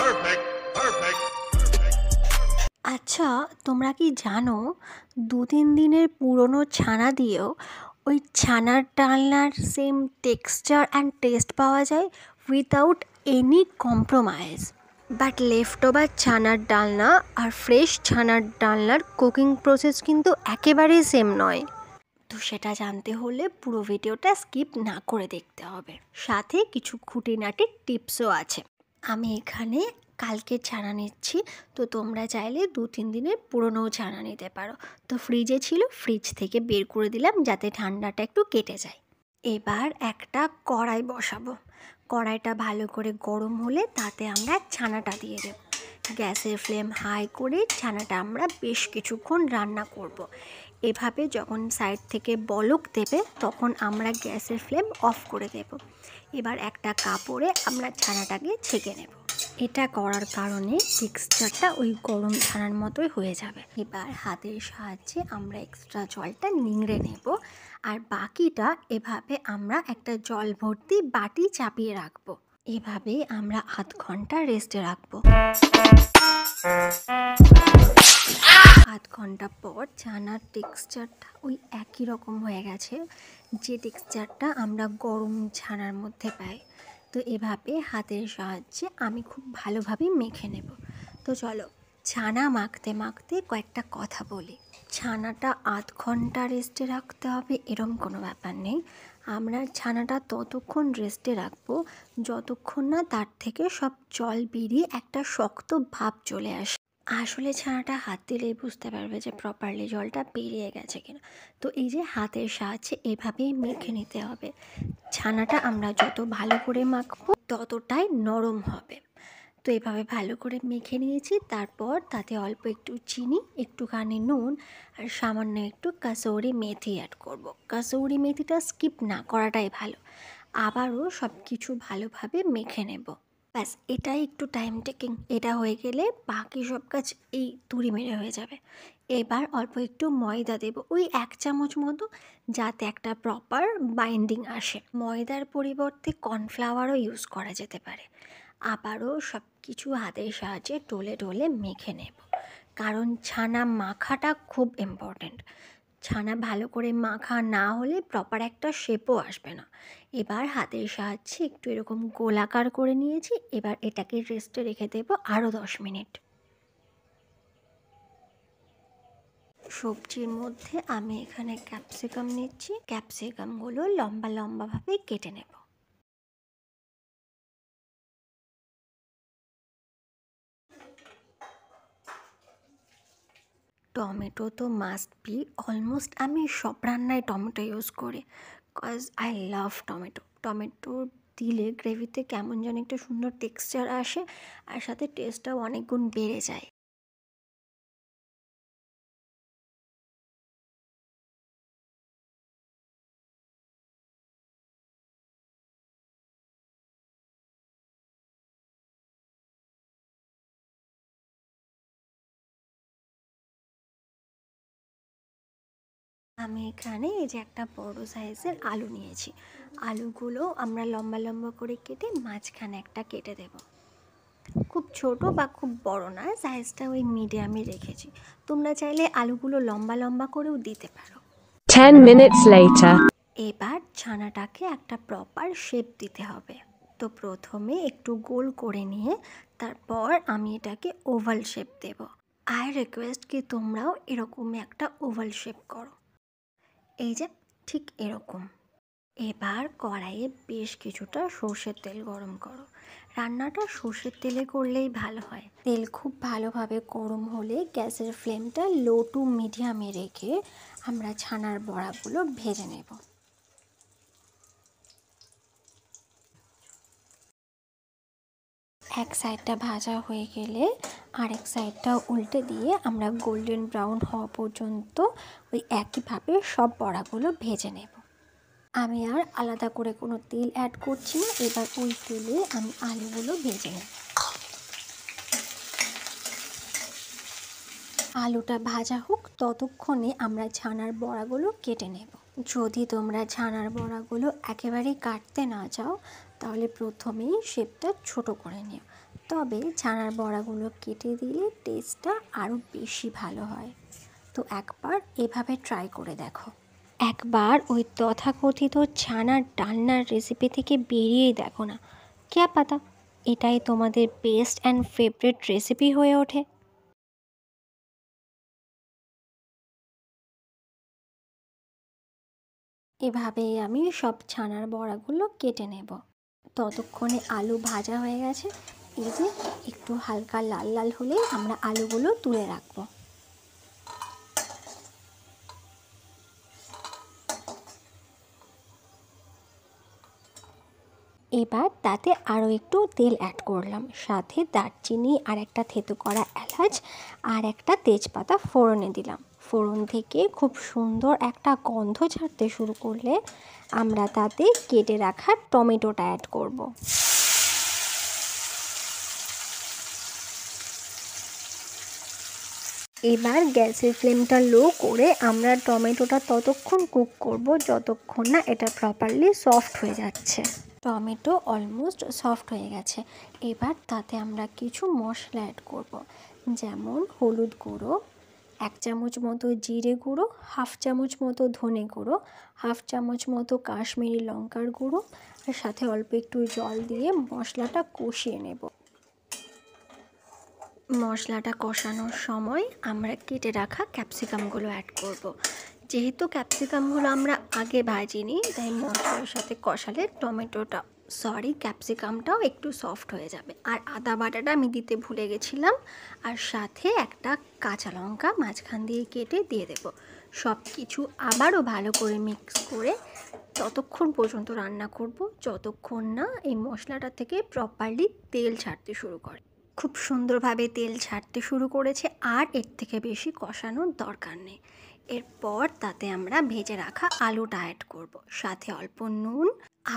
Perfect, perfect. আচ্ছা, তোমরা কি জানো 2-3 দিনের পুরনো ছানা দিয়েও ওই ছানার ডালনার সেম টেক্সচার অ্যান্ড টেস্ট পাওয়া যায় without any compromise. But left over ছানার ডালনা আর ফ্রেশ ছানার ডালনার কুকিং প্রসেস কিন্তু একেবারেই সেম নয়। তো সেটা জানতে হলে পুরো ভিডিওটা স্কিপ না করে দেখতে হবে, সাথে কিছু খুঁটিনাটি টিপসও আছে। আমি এখানে কালকে ছানা নিচ্ছি, তো তোমরা চাইলে 2-3 দিনের পুরনোও ছানা নিতে পারো। তো ফ্রিজে ছিল, ফ্রিজ থেকে বের করে দিলাম যাতে ঠান্ডাটা একটু কেটে যায়। এবার একটা কড়াই বসাবো। কড়াইটা ভালো করে গরম হলে তাতে আমরা ছানাটা দিয়ে দেব। গ্যাসের ফ্লেম হাই করে ছানাটা আমরা বেশ কিছুক্ষণ রান্না করব। এভাবে যখন সাইড থেকে বলক দেবে তখন আমরা গ্যাসের ফ্লেম অফ করে দেব। এবার একটা কাপড়ে আমরা ছানাটাকে ছেঁকে নেব। এটা করার কারণে টেক্সচারটা ওই গরম ছানার মতোই হয়ে যাবে। এবার হাতের সাহায্যে আমরা এক্সট্রা জলটা নিংড়ে নেব, আর বাকিটা এভাবে আমরা একটা জল ভর্তি বাটি চাপিয়ে রাখবো। এভাবে আমরা আধ ঘন্টা রেস্টে রাখবো। আধ ঘন্টা পর ছানার টেক্সচারটা ওই একই রকম হয়ে গেছে, যে টেক্সচারটা আমরা গরম ছানার মধ্যে পাই। তো এভাবে হাতের সাহায্যে আমি খুব ভালোভাবে মেখে নেব। তো চলো, ছানা মাখতে মাখতে কয়েকটা কথা বলি। ছানাটা আধ ঘন্টা রেস্টে রাখতে হবে এরম কোনো ব্যাপার নেই। আমরা ছানাটা ততক্ষণ রেস্টে রাখবো যতক্ষণ না তার থেকে সব জল বেরিয়ে একটা শক্ত ভাব চলে আসে। আসলে ছানাটা হাত দিলেই বুঝতে পারবে যে প্রপারলি জলটা বেরিয়ে গেছে কিনা। তো এই যে হাতের সাহায্যে এভাবেই মেখে নিতে হবে। ছানাটা আমরা যত ভালো করে মাখবো ততটাই নরম হবে। তো এভাবে ভালো করে মেখে নিয়েছি। তারপর তাতে অল্প একটু চিনি, একটুখানি নুন আর সামান্য একটু কাসৌরি মেথি অ্যাড করব। কাসৌরি মেথিটা স্কিপ না করাটাই ভালো। আবারও সব কিছু ভালোভাবে মেখে নেব। ব্যাস, এটাই একটু টাইম টেকিং। এটা হয়ে গেলে বাকি সব কাজ এই তুড়ি মেরে হয়ে যাবে। এবার অল্প একটু ময়দা দেব, ওই 1 চামচ মতো, যাতে একটা প্রপার বাইন্ডিং আসে। ময়দার পরিবর্তে কর্নফ্লাওয়ারও ইউজ করা যেতে পারে। আবারও সব কিছু হাতের সাহায্যে ডলে ডলে মেখে নেব, কারণ ছানা মাখাটা খুব ইম্পর্ট্যান্ট। ছানা ভালো করে মাখা না হলে প্রপার একটা শেপও আসবে না। এবার হাতের সাহায্যে একটু এরকম গোলাকার করে নিয়েছি। এবার এটাকে রেস্টে রেখে দেব আরও 10 মিনিট। সবজির মধ্যে আমি এখানে ক্যাপসিকাম নিচ্ছি। ক্যাপসিকামগুলো লম্বা লম্বাভাবে কেটে নেব। টমেটো তো মাস্ট বি। অলমোস্ট আমি সব রান্নায় টমেটো ইউজ করি, cause I love tomato. Tomato দিলে গ্রেভিতে কেমন যেন একটা সুন্দর টেক্সচার আসে, আর সাথে টেস্টটাও অনেক গুণ বেড়ে যায়। আমি এখানে এই যে একটা বড় সাইজের আলু নিয়েছি। আলুগুলো আমরা লম্বা লম্বা করে কেটে মাঝখানে একটা কেটে দেব। খুব ছোট বা খুব বড় না, সাইজটা ওই মিডিয়ামই রেখেছি। তোমরা চাইলে আলুগুলো লম্বা লম্বা করেও দিতে পারো। 10 minutes later. এবার ছানাটাকে একটা প্রপার শেপ দিতে হবে। তো প্রথমে একটু গোল করে নিয়ে তারপর আমি এটাকে ওভাল শেপ দেব। আই রিকোয়েস্ট কি তোমরাও এরকমই একটা ওভাল শেপ করো, এই যে ঠিক এরকম। এবার কড়াইয়ে বেশ কিছুটা সর্ষের তেল গরম করো। রান্নাটা সর্ষের তেলে করলেই ভালো হয়। তেল খুব ভালোভাবে গরম হলে গ্যাসের ফ্লেমটা লো টু মিডিয়ামে রেখে আমরা ছানার বড়াগুলো ভেজে নেব। এক সাইডটা ভাজা হয়ে গেলে আরেক সাইডটা উল্টে দিয়ে আমরা গোল্ডেন ব্রাউন হওয়া পর্যন্ত ওই একইভাবে সব বড়াগুলো ভেজে নেব। আমি আর আলাদা করে কোনো তেল অ্যাড করছি না। এবার ওই তেলে আমি আলুগুলো ভেজে নেব। আলুটা ভাজা হোক ততক্ষণে আমরা ছানার বড়াগুলো কেটে নেব। যদি তোমরা ছানার বড়াগুলো একেবারেই কাটতে না চাও তাহলে প্রথমেই শেপটা ছোট করে নিও, তবে ছানার বড়াগুলো কেটে দিলে টেস্টটা আরও বেশি ভালো হয়। তো একবার এভাবে ট্রাই করে দেখো। একবার ওই তথাকথিত ছানার ডালনার রেসিপি থেকে বেরিয়েই দেখো না, ক্যা পাতা এটাই তোমাদের বেস্ট অ্যান্ড ফেভারিট রেসিপি হয়ে ওঠে। এভাবেই আমি সব ছানার বড়াগুলো কেটে নেব। ততক্ষণে আলু ভাজা হয়ে গেছে। এই যে একটু হালকা লাল লাল হলেই আমরা আলুগুলো তুলে রাখবো। এবার তাতে আরও একটু তেল অ্যাড করলাম, সাথে দারচিনি আর একটা থেতো করা এলাচ আর একটা তেজপাতা ফোড়নে দিলাম। ফোড়ন থেকে খুব সুন্দর একটা গন্ধ ছাড়তে শুরু করলে আমরা তাতে কেটে রাখা টমেটোটা অ্যাড করব। এবার গ্যাসের ফ্লেমটা লো করে আমরা টমেটোটা ততক্ষণ কুক করব যতক্ষণ না এটা প্রপারলি সফট হয়ে যাচ্ছে। টমেটো অলমোস্ট সফট হয়ে গেছে। এবার তাতে আমরা কিছু মশলা অ্যাড করব, যেমন হলুদ গুঁড়ো 1 চামচ মতো, জিরে গুঁড়ো 1/2 চামচ মতো, ধনে গুঁড়ো 1/2 চামচ মতো, কাশ্মীরি লঙ্কার গুঁড়ো, আর সাথে অল্প একটু জল দিয়ে মশলাটা কষিয়ে নেব। মশলাটা কষানোর সময় আমরা কেটে রাখা ক্যাপসিকামগুলো অ্যাড করব। যেহেতু ক্যাপসিকামগুলো আমরা আগে ভাজিনি, তাই মশলার সাথে কষালে ক্যাপসিকামটাও একটু সফট হয়ে যাবে। আর আদা বাটাটা আমি দিতে ভুলে গেছিলাম, আর সাথে একটা কাঁচা লঙ্কা মাঝখান দিয়ে কেটে দিয়ে দেব। সব কিছু আবারও ভালো করে মিক্স করে ততক্ষণ পর্যন্ত রান্না করব যতক্ষণ না এই মশলাটা থেকে প্রপারলি তেল ছাড়তে শুরু করে। খুব সুন্দরভাবে তেল ছাড়তে শুরু করেছে, আর এর থেকে বেশি কষানোর দরকার নেই। এরপর তাতে আমরা ভেজে রাখা আলুটা অ্যাড করব, সাথে অল্প নুন।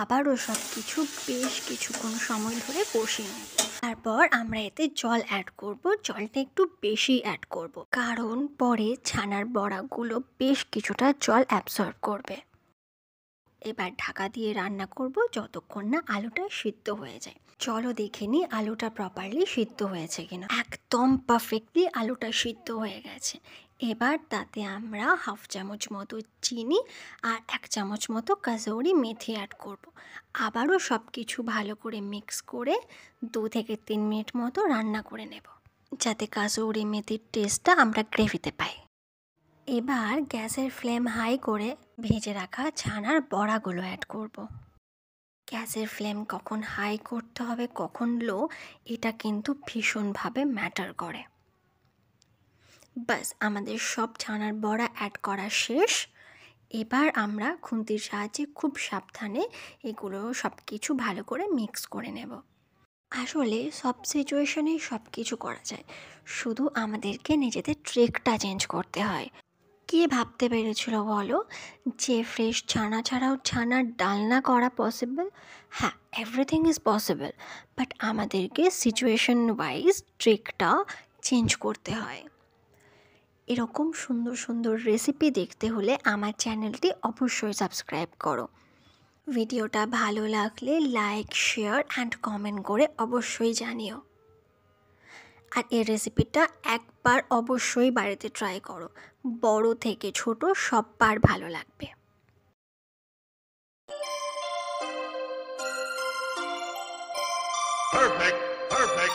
আবারও সব কিছু বেশ কিছুক্ষণ সময় ধরে কষিয়ে নেব। তারপর আমরা এতে জল অ্যাড করব। জলটা একটু বেশি অ্যাড করব, কারণ পরে ছানার বড়াগুলো বেশ কিছুটা জল অ্যাবসর্ব করবে। এবার ঢাকা দিয়ে রান্না করব যতক্ষণ না আলুটা সিদ্ধ হয়ে যায়। চলো দেখে নিই আলুটা প্রপারলি সিদ্ধ হয়েছে কিনা। একদম পারফেক্টলি আলুটা সিদ্ধ হয়ে গেছে। এবার তাতে আমরা 1/2 চামচ মতো চিনি আর 1 চামচ মতো কাসুরি মেথি অ্যাড করব। আবারও সব কিছু ভালো করে মিক্স করে 2 থেকে 3 মিনিট মতো রান্না করে নেব, যাতে কাসুরি মেথির টেস্টটা আমরা গ্রেভিতে পাই। এবার গ্যাসের ফ্লেম হাই করে ভেজে রাখা ছানার বড়াগুলো অ্যাড করব। গ্যাসের ফ্লেম কখন হাই করতে হবে কখন লো, এটা কিন্তু ভীষণভাবে ম্যাটার করে। বাস আমাদের সব ছানার বড়া অ্যাড করা শেষ। এবার আমরা খুন্তির সাহায্যে খুব সাবধানে এগুলো সব কিছু ভালো করে মিক্স করে নেব। আসলে সব সিচুয়েশনেই সব কিছু করা যায়, শুধু আমাদেরকে নিজেদের ট্রিকটা চেঞ্জ করতে হয়। কে ভাবতে পেরেছিল বলো যে ফ্রেশ ছানা ছাড়াও ছানার ডালনা করা পসিবল? হ্যাঁ, এভরিথিং ইজ পসিবল, বাট আমাদেরকে সিচুয়েশন ওয়াইজ ট্রিকটা চেঞ্জ করতে হয়। এরকম সুন্দর সুন্দর রেসিপি দেখতে হলে আমার চ্যানেলটি অবশ্যই সাবস্ক্রাইব করো। ভিডিওটা ভালো লাগলে লাইক, শেয়ার অ্যান্ড কমেন্ট করে অবশ্যই জানিও। আর এই রেসিপিটা একবার অবশ্যই বাড়িতে ট্রাই করো, বড় থেকে ছোট সবার ভালো লাগবে। Perfect, perfect.